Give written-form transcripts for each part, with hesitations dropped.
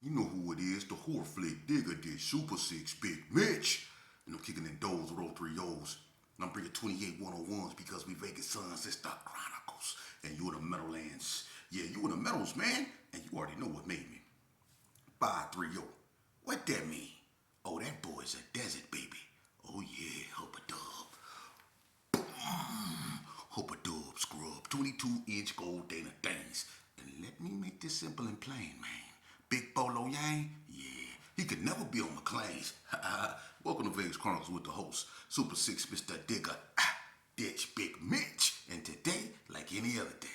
You know who it is, the horror flick digger did Super 6 Big Mitch. And I'm kicking in doors with all three O's. And I'm bringing 28 101s because we Vegas sons, it's the Chronicles. And you in the Meadowlands. Yeah, you in the Meadows, man. And you already know what made me. 530. What that mean? Oh, that boy's a desert baby. Oh yeah, hope a dub. Hope a dub scrub. 22-inch gold Dana things. And let me make this simple and plain, man. Big Bolo Yang? Yeah, he could never be on McLean's. Welcome to Vegas Chronicles with the host, Super 6 Mr. Digger, Ditch Big Mitch. And today, like any other day,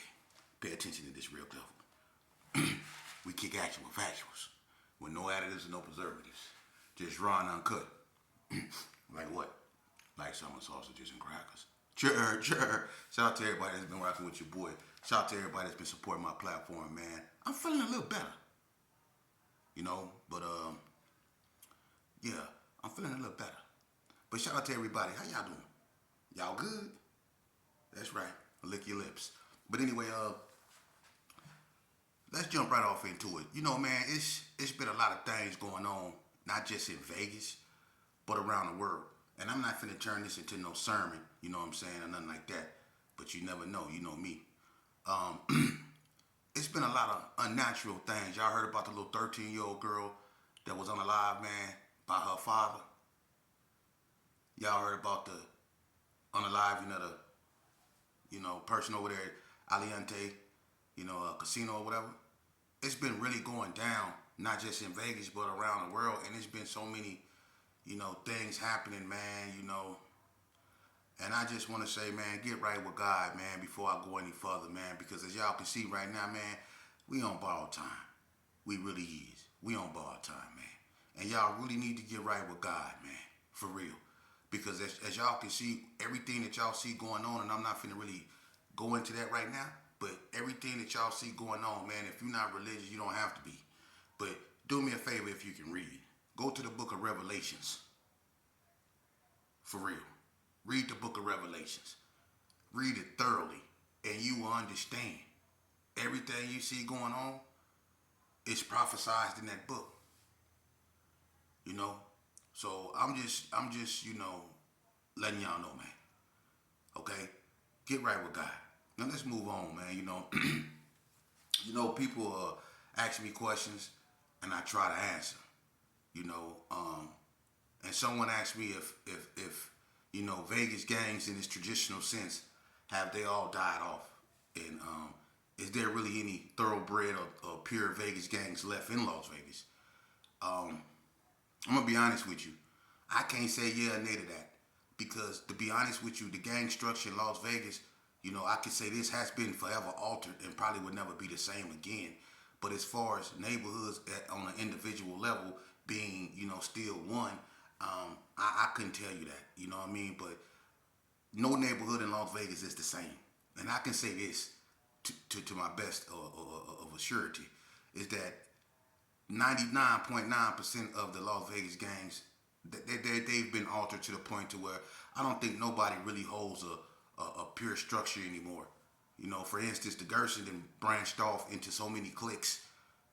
pay attention to this real clever. We kick action with factuals, with no additives and no preservatives. Just raw and uncut. Like what? Like summer sausages and crackers. Sure. Shout out to everybody that's been rocking with your boy. Shout out to everybody that's been supporting my platform, man. I'm feeling a little better. But yeah, I'm feeling a little better. But shout out to everybody. How y'all doing? Y'all good? That's right. Lick your lips. But anyway, let's jump right off into it. Man, it's been a lot of things going on, not just in Vegas, but around the world. And I'm not finna turn this into no sermon, you know what I'm saying, or nothing like that. But you never know, you know me. It's been a lot of unnatural things. Y'all heard about the little 13-year-old girl that was on a live, man, by her father? Y'all heard about the on the live, person over there at Aliante, casino or whatever. It's been really going down, not just in Vegas, but around the world. And it's been so many, things happening, man, And I just want to say, man, get right with God, man, before I go any further, man. Because as y'all can see right now, man, we on borrowed time. We really is. We on borrowed time, man. And y'all really need to get right with God, man. For real. Because as y'all can see, everything that y'all see going on, and I'm not finna really go into that right now, but everything that y'all see going on, man, if you're not religious, you don't have to be. But do me a favor if you can read. Go to the book of Revelations. For real. Read the book of Revelations. Read it thoroughly, and you will understand. Everything you see going on is prophesied in that book. You know? So I'm just, letting y'all know, man. Okay? Get right with God. Now let's move on, man. People ask me questions and I try to answer. And someone asked me if Vegas gangs in its traditional sense, have they all died off? And is there really any thoroughbred or pure Vegas gangs left in Las Vegas? I'm gonna be honest with you. I can't say yeah or nay to that because, to be honest with you, the gang structure in Las Vegas, I can say this has been forever altered and probably would never be the same again. But as far as neighborhoods on an individual level being, still one, I couldn't tell you that. You know what I mean? But no neighborhood in Las Vegas is the same. And I can say this to my best of a surety is that 99.9% of the Las Vegas gangs, they've been altered to the point to where I don't think nobody really holds a pure structure anymore. For instance, the Gerson then branched off into so many cliques,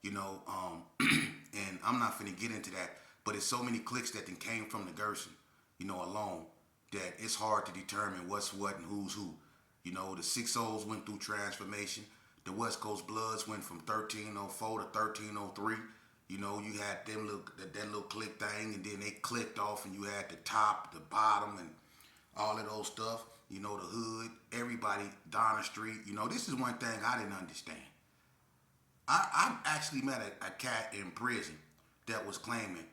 and I'm not finna get into that, but it's so many cliques that then came from the Gerson, alone, that it's hard to determine what's what and who's who. The 6-O's went through transformation. The West Coast Bloods went from 1304 to 1303. You had that little click thing, and then they clicked off, and you had the top, the bottom, and all of those stuff. The hood, everybody, Donna Street. This is one thing I didn't understand. I actually met a cat in prison that was claiming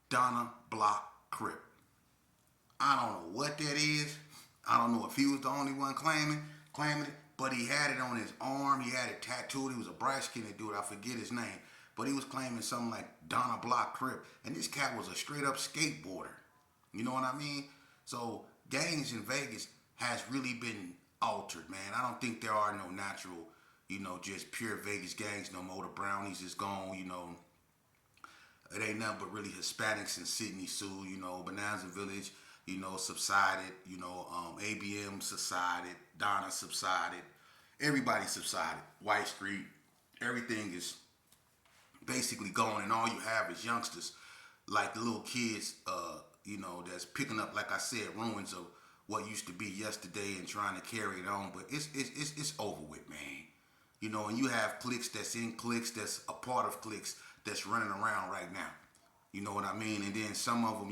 Donna Block Crip. I don't know what that is. I don't know if he was the only one claiming it, but he had it on his arm. He had it tattooed. He was a bright skinned dude. I forget his name. But he was claiming something like Donna Block Crip. And this cat was a straight up skateboarder. You know what I mean? So gangs in Vegas has really been altered, man. I don't think there are no natural, just pure Vegas gangs no more. The Brownies is gone, It ain't nothing but really Hispanics in Sydney, Sue, Bonanza Village, subsided, ABM subsided, Donna subsided, everybody subsided, White Street, everything is basically gone, and all you have is youngsters, like the little kids, that's picking up, like I said, ruins of what used to be yesterday and trying to carry it on. But it's over with, man. And you have cliques that's in cliques, that's a part of cliques that's running around right now. You know what I mean? And then some of them,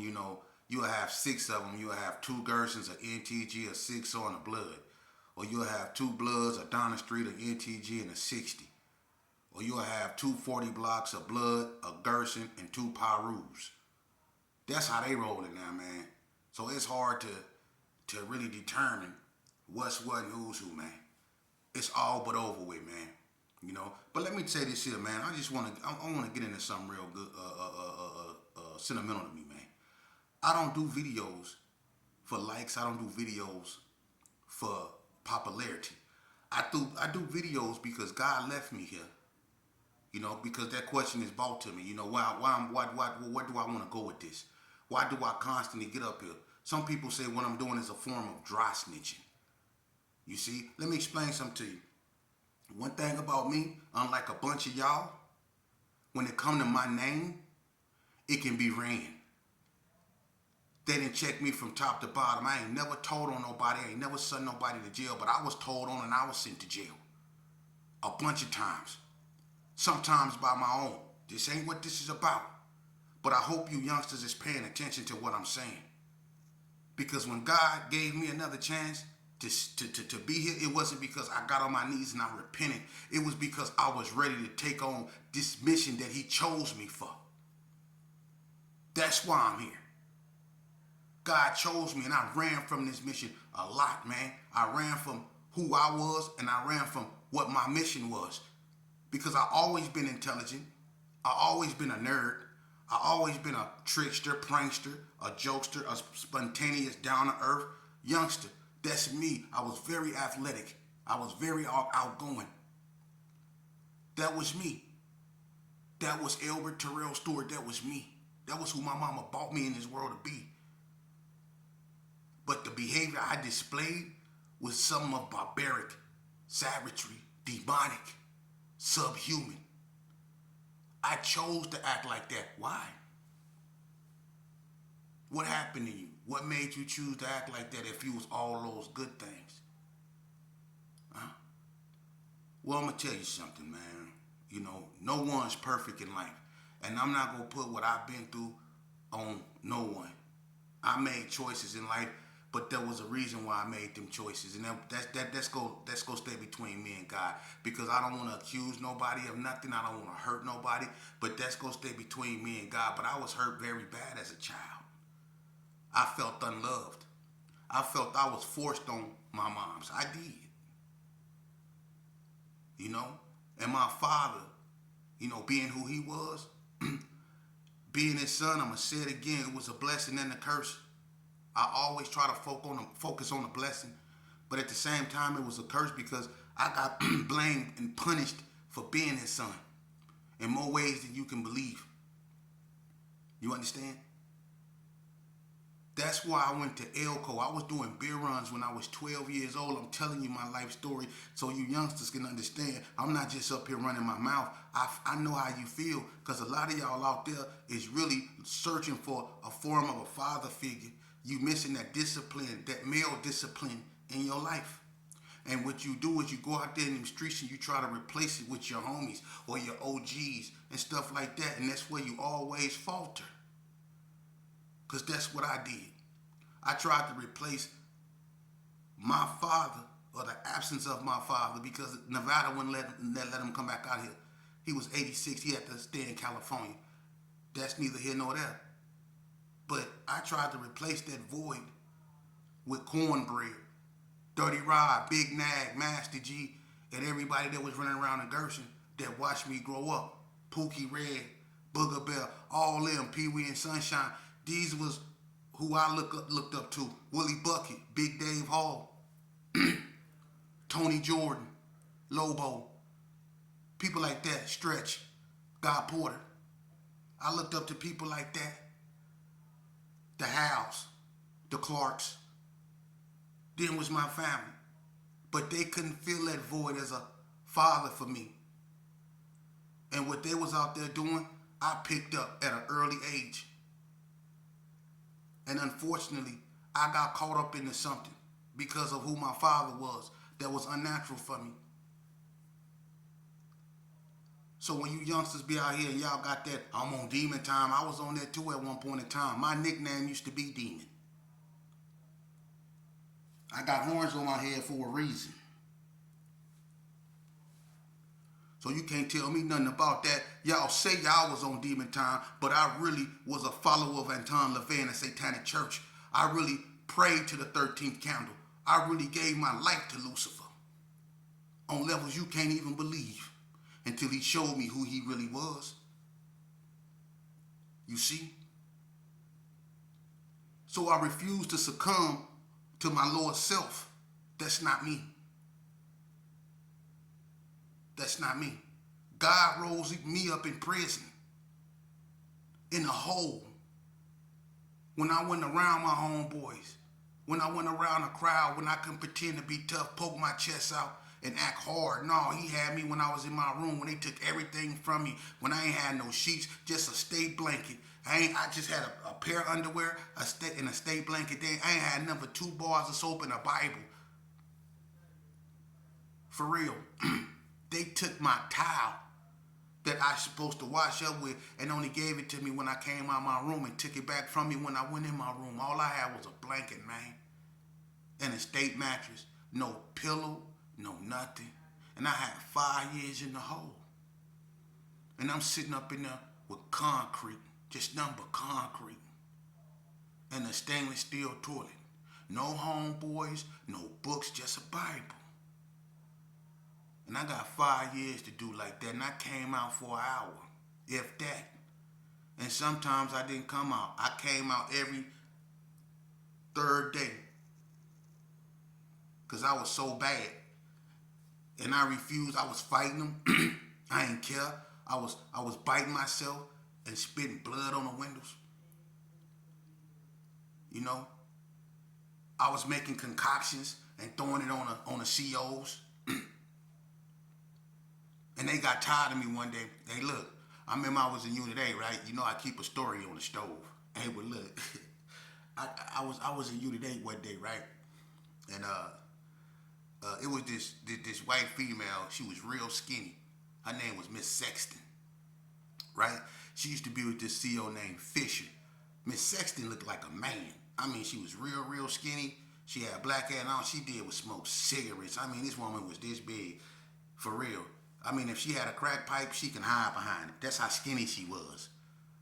you'll have 6 of them. You'll have 2 Gersons, a NTG, a 6 on a Blood. Or you'll have 2 Bloods, a Donna Street, an NTG, and a 60. Or you'll have 2 40 blocks, a Blood, a Gerson, and 2 Pyrus. That's how they rolling now, man. So it's hard to really determine what's what and who's who, man. It's all but over with, man. But let me say this here, man. I want to get into something real good, sentimental to me, man. I don't do videos for likes. I don't do videos for popularity. I do videos because God left me here. Because that question is brought to me. Where do I want to go with this? Why do I constantly get up here? Some people say what I'm doing is a form of dry snitching. You see, let me explain something to you. One thing about me, unlike a bunch of y'all, when it come to my name, it can be ran. They didn't check me from top to bottom. I ain't never told on nobody. I ain't never sent nobody to jail, but I was told on and I was sent to jail. A bunch of times. Sometimes by my own. This ain't what this is about. But I hope you youngsters is paying attention to what I'm saying. Because when God gave me another chance to be here, it wasn't because I got on my knees and I repented. It was because I was ready to take on this mission that he chose me for. That's why I'm here. God chose me and I ran from this mission a lot, man. I ran from who I was and I ran from what my mission was. Because I always been intelligent. I always been a nerd. I always been a trickster, prankster, a jokester, a spontaneous, down-to-earth youngster. That's me. I was very athletic. I was very outgoing. That was me. That was Albert Terrell Stewart. That was me. That was who my mama brought me in this world to be. But the behavior I displayed was something of barbaric, savagery, demonic, subhuman. I chose to act like that. Why? What happened to you? What made you choose to act like that if you was all those good things? Huh? Well, I'm going to tell you something, man. No one's perfect in life. And I'm not going to put what I've been through on no one. I made choices in life, but there was a reason why I made them choices. And that's go stay between me and God. Because I don't want to accuse nobody of nothing. I don't want to hurt nobody. But that's going to stay between me and God. But I was hurt very bad as a child. I felt unloved. I felt I was forced on my moms. I did. And my father, being who he was, being his son, I'm going to say it again, it was a blessing and a curse. I always try to focus on the blessing. But at the same time, it was a curse because I got blamed and punished for being his son in more ways than you can believe. You understand? That's why I went to Elko. I was doing beer runs when I was 12 years old. I'm telling you my life story so you youngsters can understand. I'm not just up here running my mouth. I know how you feel because a lot of y'all out there is really searching for a form of a father figure. You missing that discipline, that male discipline in your life. And what you do is you go out there in the streets and you try to replace it with your homies or your OGs and stuff like that. And that's where you always falter. Because that's what I did. I tried to replace my father or the absence of my father because Nevada wouldn't let him come back out here. He was 86. He had to stay in California. That's neither here nor there. But I tried to replace that void with Cornbread, Dirty Rod, Big Nag, Master G, and everybody that was running around in Gerson that watched me grow up. Pookie Red, Booger Bell, all them, Pee Wee and Sunshine. These was who I looked up to. Willie Bucket, Big Dave Hall, Tony Jordan, Lobo, people like that, Stretch, Guy Porter. I looked up to people like that. The Howes, the Clarks. Then was my family. But they couldn't fill that void as a father for me. And what they was out there doing, I picked up at an early age. And unfortunately, I got caught up into something because of who my father was that was unnatural for me. So when you youngsters be out here and y'all got that, I'm on demon time, I was on that too at one point in time. My nickname used to be Demon. I got horns on my head for a reason. So you can't tell me nothing about that. Y'all say y'all was on demon time, but I really was a follower of Anton LaVey and the Satanic Church. I really prayed to the 13th candle. I really gave my life to Lucifer on levels you can't even believe until he showed me who he really was. You see? So I refuse to succumb to my Lord self. That's not me. That's not me. God rose me up in prison, in a hole, when I went around my homeboys, when I went around a crowd, when I couldn't pretend to be tough, poke my chest out, and act hard. No, he had me when I was in my room, when they took everything from me, when I ain't had no sheets, just a state blanket. I just had a pair of underwear, a state blanket. I ain't had number 2 bars of soap and a Bible. For real. They took my towel that I was supposed to wash up with and only gave it to me when I came out of my room and took it back from me when I went in my room. All I had was a blanket, man, and a state mattress. No pillow, no nothing. And I had 5 years in the hole. And I'm sitting up in there with concrete, just nothing but concrete, and a stainless steel toilet. No homeboys, no books, just a Bible. And I got 5 years to do like that, and I came out for an hour, if that. And sometimes I didn't come out. I came out every 3rd day because I was so bad. And I refused. I was fighting them. I didn't care. I was biting myself and spitting blood on the windows. You know? I was making concoctions and throwing it on the COs. And they got tired of me one day. Hey, look, I remember I was in Unit A, right? You know I keep a story on the stove. Hey, but look, I was in Unit A one day, right? And it was this white female. She was real skinny. Her name was Miss Sexton, right? She used to be with this CO named Fisher. Miss Sexton looked like a man. I mean, she was real skinny. She had black hair, and all she did was smoke cigarettes. I mean, this woman was this big, for real. I mean, if she had a crack pipe, she can hide behind it. That's how skinny she was.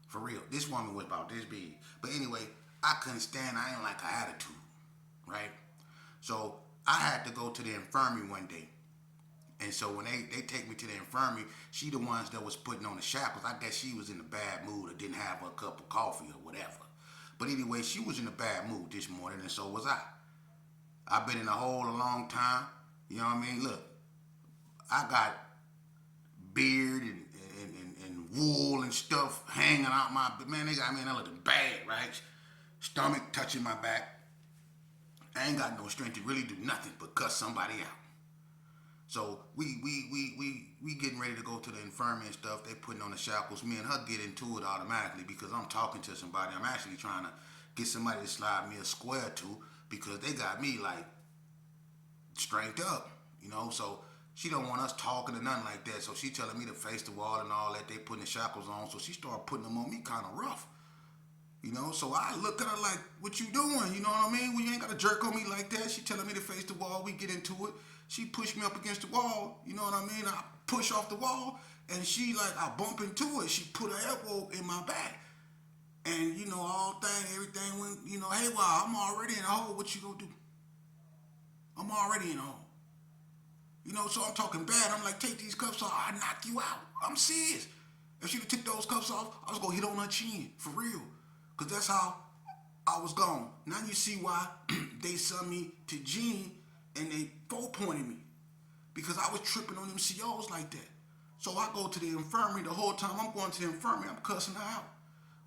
For real. This woman was about this big. But anyway, I couldn't stand, I didn't like her attitude, right? So I had to go to the infirmary one day. And so when they take me to the infirmary, she the ones that was putting on the shackles. I guess she was in a bad mood or didn't have her cup of coffee or whatever. But anyway, she was in a bad mood this morning, and so was I. I've been in a hole a long time. You know what I mean? Look, I got beard and wool and stuff hanging out my, man, they got me in there looking bad, right? Stomach touching my back. I ain't got no strength to really do nothing but cuss somebody out. So we getting ready to go to the infirmary and stuff. They putting on the shackles. Me and her get into it automatically because I'm talking to somebody. I'm actually trying to get somebody to slide me a square to because they got me like strength up, you know. So she don't want us talking or nothing like that. So she telling me to face the wall and all that. They putting the shackles on. So she started putting them on me kind of rough. You know, so I look at her like, what you doing? You know what I mean? Well, you ain't got to jerk on me like that. She telling me to face the wall. We get into it. She pushed me up against the wall. You know what I mean? I push off the wall, and she like, I bump into it. She put her elbow in my back. And, you know, everything went, you know, hey, well, I'm already in a hole. What you gonna do? I'm already in a hole. You know, so I'm talking bad. I'm like, take these cuffs off. I knock you out. I'm serious. If she'd have took those cuffs off, I was gonna hit on her chin, for real. Because that's how I was gone. Now you see why they sent me to Gene and they 4-pointed me. Because I was tripping on them COs like that. So I go to the infirmary. The whole time I'm going to the infirmary, I'm cussing her out.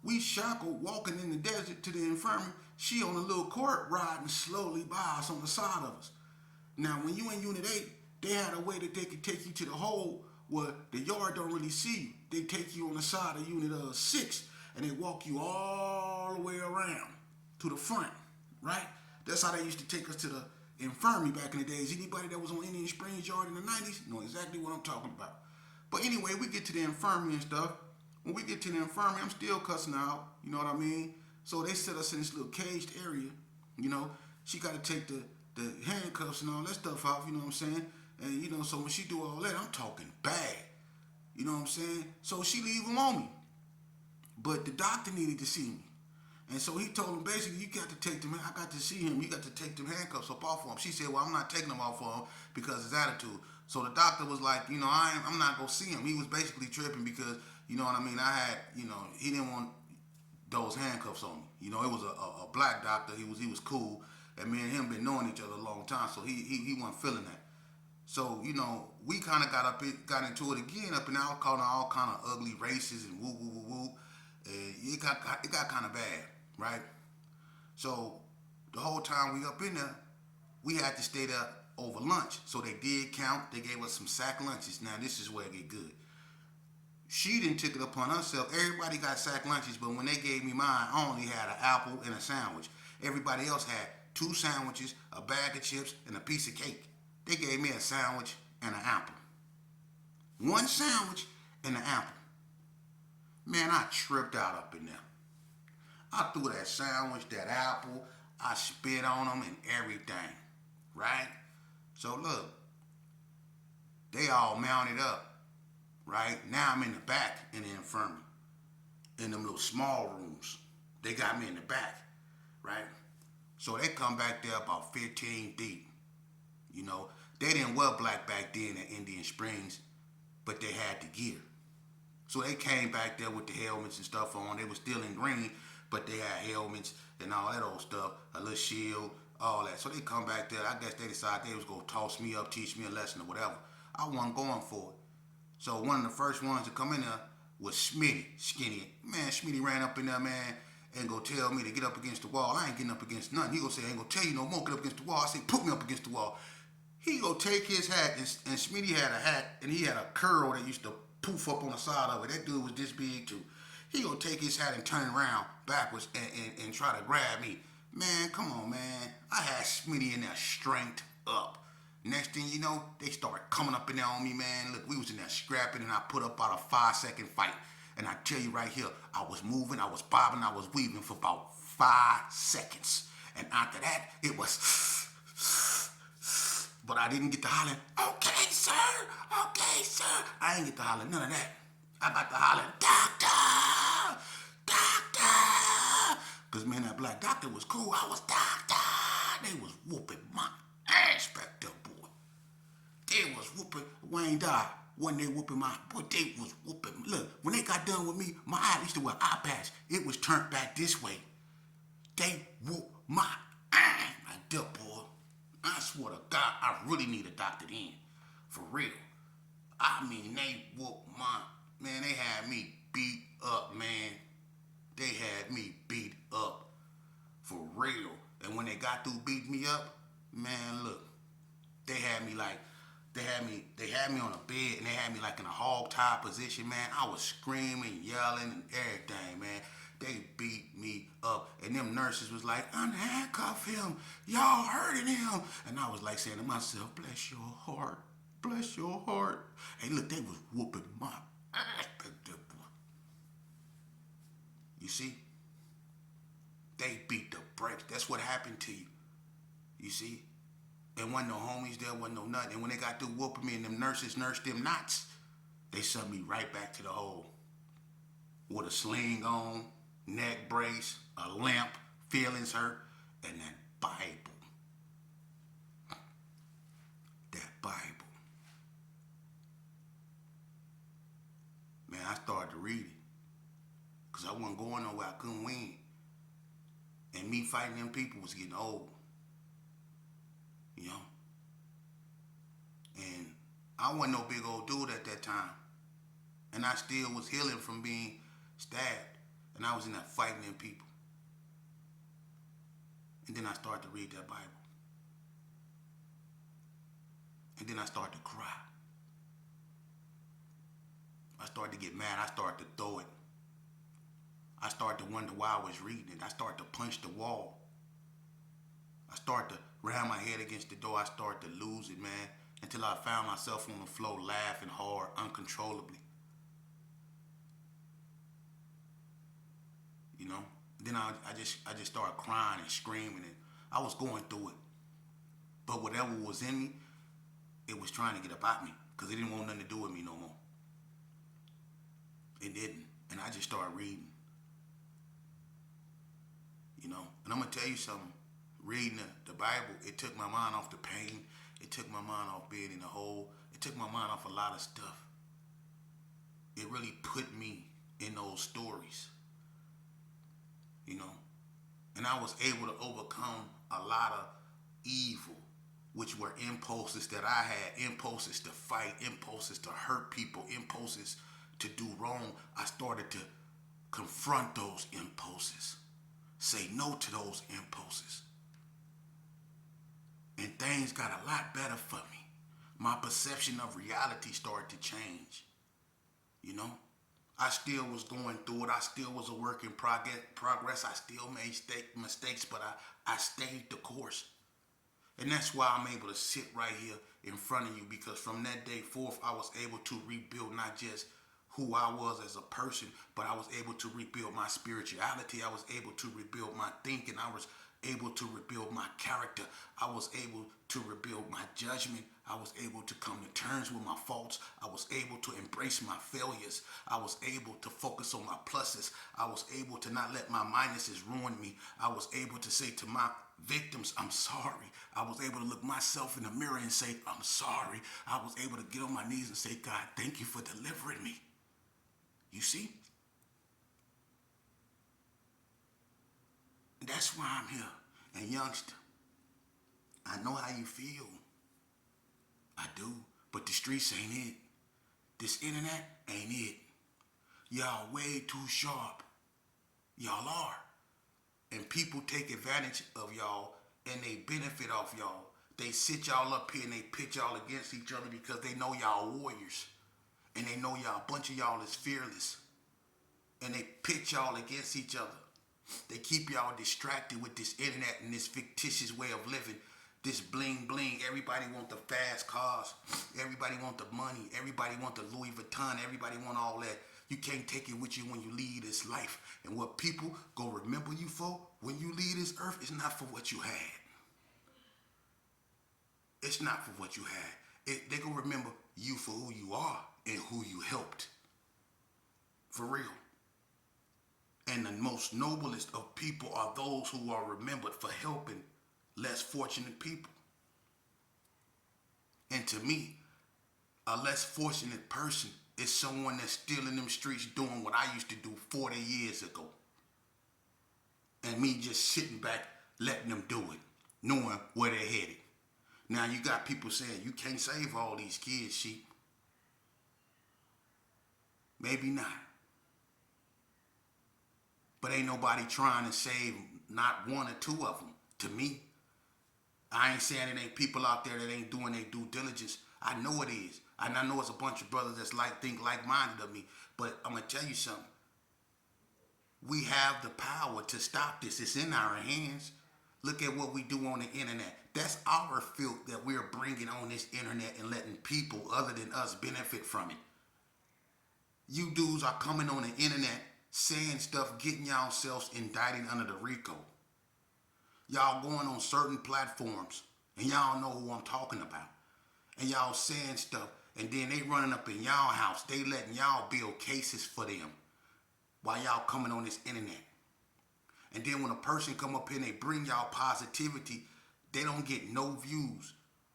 We shackled walking in the desert to the infirmary. She on a little cart riding slowly by us on the side of us. Now when you in Unit 8, they had a way that they could take you to the hole Well, the yard don't really see you. They take you on the side of Unit 6 and they walk you all the way around to the front, right? That's how they used to take us to the infirmary back in the days. Anybody that was on Indian Springs Yard in the 90s know exactly what I'm talking about. But anyway, we get to the infirmary and stuff. When we get to the infirmary, I'm still cussing out, you know what I mean? So they set us in this little caged area, you know. She got to take the handcuffs and all that stuff off, you know what I'm saying? And, you know, so when she do all that, I'm talking bad, you know what I'm saying? So she leave him on me. But the doctor needed to see me. And so he told him, basically, you got to take them, I got to see him, you got to take them handcuffs up off of him. She said, well, I'm not taking them off of him because of his attitude. So the doctor was like, you know, I'm not going to see him. He was basically tripping because, you know what I mean, I had, you know, he didn't want those handcuffs on me. You know, it was a black doctor. He was cool. And me and him been knowing each other a long time, so he wasn't feeling that. So, you know, we kind of got into it again up in all kind of ugly races and woo, woo, woo, woo. And it got kind of bad, right? So the whole time we up in there, we had to stay there over lunch. So they did count. They gave us some sack lunches. Now, this is where it get good. She didn't take it upon herself. Everybody got sack lunches, but when they gave me mine, I only had an apple and a sandwich. Everybody else had 2 sandwiches, a bag of chips, and a piece of cake. They gave me a sandwich and an apple. 1 sandwich and an apple. Man, I tripped out up in there. I threw that sandwich, that apple, I spit on them and everything, right? So look, they all mounted up, right? Now I'm in the back in the infirmary, in them little small rooms. They got me in the back, right? So they come back there about 15 deep. You know, they didn't wear black back then at Indian Springs, but they had the gear. So they came back there with the helmets and stuff on. They were still in green, but they had helmets and all that old stuff, a little shield, all that. So they come back there. I guess they decided they was going to toss me up, teach me a lesson or whatever. I wasn't going for it. So one of the first ones to come in there was Smitty, skinny. Man, Smitty ran up in there, man, and go tell me to get up against the wall. I ain't getting up against nothing. He gonna say, I ain't gonna tell you no more, get up against the wall. I say, put me up against the wall. He gonna take his hat, and Smitty had a hat, and he had a curl that used to poof up on the side of it. That dude was this big too. He gonna take his hat and turn around backwards and try to grab me. Man, come on, man. I had Smitty in there strength up. Next thing you know, they started coming up in there on me, man. Look, we was in there scrapping, and I put up about a 5-second fight. And I tell you right here, I was moving, I was bobbing, I was weaving for about 5 seconds. And after that, it was... But I didn't get to holler, okay, sir, okay, sir. I ain't get to holler none of that. I got to holler, doctor, doctor. Because, man, that black doctor was cool. I was doctor. They was whooping my ass back there, boy. They was whooping. Wayne died. When they whooping my, boy, they was whooping. Look, when they got done with me, my eye used to wear eye patch. It was turned back this way. They whooped my ass like that, boy. I swear to God, I really need a doctor in. For real. I mean, they whooped my, man, they had me beat up, man. They had me beat up. For real. And when they got through beating me up, man, look, they had me like, they had me on a bed and they had me like in a hog-tie position, man. I was screaming, yelling, and everything, man. They beat me up. And them nurses was like, unhandcuff him. Y'all hurting him. And I was like saying to myself, bless your heart. Bless your heart. Hey, look, they was whooping my ass back there, boy. You see? They beat the brakes. That's what happened to you. You see? And wasn't no homies there, wasn't no nothing. And when they got through whooping me and them nurses nursed them knots, they sent me right back to the hole. With a sling on, neck brace, a limp, feelings hurt, and that Bible. That Bible. Man, I started to read it. Because I wasn't going nowhere. I couldn't win. And me fighting them people was getting old. You know? And I wasn't no big old dude at that time. And I still was healing from being stabbed. And I was in there fighting them people. And then I started to read that Bible. And then I started to cry. I started to get mad. I started to throw it. I started to wonder why I was reading it. I started to punch the wall. I started to ram my head against the door. I started to lose it, man, until I found myself on the floor laughing hard, uncontrollably. You know? Then I just started crying and screaming, and I was going through it. But whatever was in me, it was trying to get up at me because it didn't want nothing to do with me no more. It didn't. And I just started reading. You know? And I'm going to tell you something. Reading the Bible, it took my mind off the pain. It took my mind off being in the hole. It took my mind off a lot of stuff. It really put me in those stories. You know? And I was able to overcome a lot of evil, which were impulses that I had, impulses to fight, impulses to hurt people, impulses to do wrong. I started to confront those impulses, say no to those impulses. And things got a lot better for me. My perception of reality started to change. You know? I still was going through it. I still was a work in progress. I still made mistakes, but I stayed the course. And that's why I'm able to sit right here in front of you, because from that day forth, I was able to rebuild not just who I was as a person, but I was able to rebuild my spirituality. I was able to rebuild my thinking. I was able to rebuild my character. I was able to rebuild my judgment. I was able to come to terms with my faults. I was able to embrace my failures. I was able to focus on my pluses. I was able to not let my minuses ruin me. I was able to say to my victims, I'm sorry. I was able to look myself in the mirror and say, I'm sorry. I was able to get on my knees and say, God, thank you for delivering me. You see? That's why I'm here. And youngster, I know how you feel. I do. But the streets ain't it. This internet ain't it. Y'all way too sharp. Y'all are. And people take advantage of y'all and they benefit off y'all. They sit y'all up here and they pit y'all against each other because they know y'all warriors. And they know y'all, a bunch of y'all is fearless. And they pit y'all against each other. They keep y'all distracted with this internet and this fictitious way of living. This bling bling. Everybody want the fast cars. Everybody want the money. Everybody want the Louis Vuitton. Everybody want all that. You can't take it with you when you leave this life. And what people go remember you for when you leave this earth is not for what you had. It's not for what you had. They gonna remember you for who you are and who you helped. For real. And the most noblest of people are those who are remembered for helping less fortunate people. And to me, a less fortunate person is someone that's still in them streets doing what I used to do 40 years ago. And me just sitting back, letting them do it, knowing where they're headed. Now you got people saying, you can't save all these kids, sheep. Maybe not. But ain't nobody trying to save not one or two of them. To me, I ain't saying it ain't people out there that ain't doing their due diligence. I know it is. And I know it's a bunch of brothers that's think like-minded of me. But I'm going to tell you something. We have the power to stop this. It's in our hands. Look at what we do on the internet. That's our filth that we're bringing on this internet and letting people other than us benefit from it. You dudes are coming on the internet saying stuff, getting yourselves indicted under the RICO. Y'all going on certain platforms, and y'all know who I'm talking about. And y'all saying stuff, and then they running up in y'all house. They letting y'all build cases for them while y'all coming on this internet. And then when a person come up here and they bring y'all positivity, they don't get no views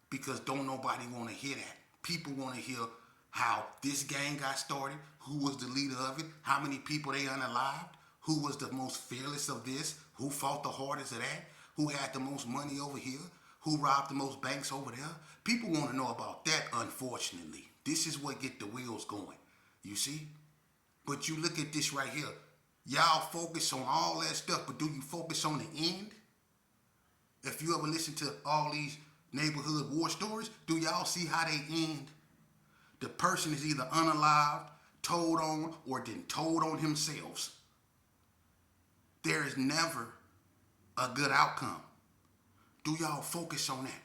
because don't nobody want to hear that. People want to hear how this gang got started, who was the leader of it, how many people they unalived, who was the most fearless of this, who fought the hardest of that, who had the most money over here, who robbed the most banks over there. People want to know about that, unfortunately. This is what get the wheels going, you see? But you look at this right here. Y'all focus on all that stuff, but do you focus on the end? If you ever listen to all these neighborhood war stories, do y'all see how they end? The person is either unalived, told on or then told on themselves, there is never a good outcome. Do y'all focus on that?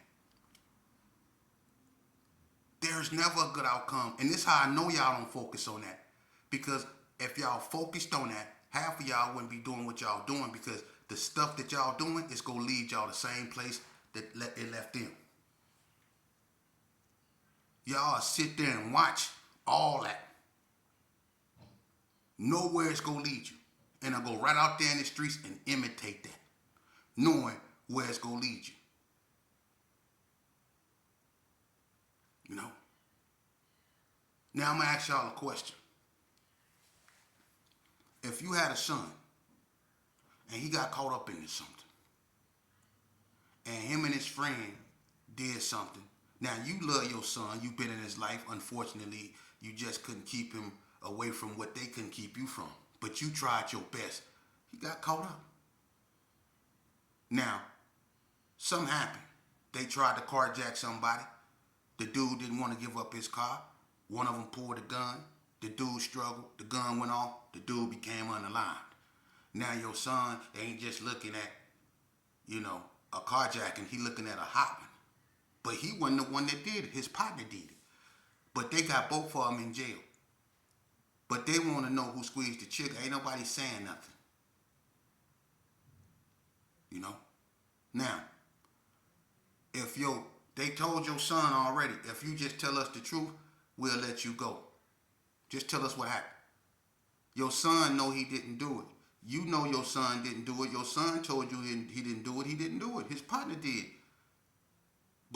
There's never a good outcome. And this is how I know y'all don't focus on that. Because if y'all focused on that, half of y'all wouldn't be doing what y'all doing, because the stuff that y'all doing is going to lead y'all the same place that it left them. Y'all sit there and watch all that. Know where it's going to lead you. And I'll go right out there in the streets and imitate that, knowing where it's going to lead you. You know? Now I'm going to ask y'all a question. If you had a son and he got caught up into something, and him and his friend did something, now you love your son, you've been in his life, unfortunately, you just couldn't keep him away from what they couldn't keep you from. But you tried your best. He got caught up. Now, something happened. They tried to carjack somebody. The dude didn't want to give up his car. One of them pulled a gun. The dude struggled. The gun went off. The dude became unalive. Now your son ain't just looking at, a carjacking. He looking at a hopping. But he wasn't the one that did it. His partner did it. But they got both of them in jail. But they want to know who squeezed the trigger. Ain't nobody saying nothing. Now, if they told your son already, if you just tell us the truth, we'll let you go. Just tell us what happened. Your son know he didn't do it. You know your son didn't do it. Your son told you he didn't do it. He didn't do it. His partner did.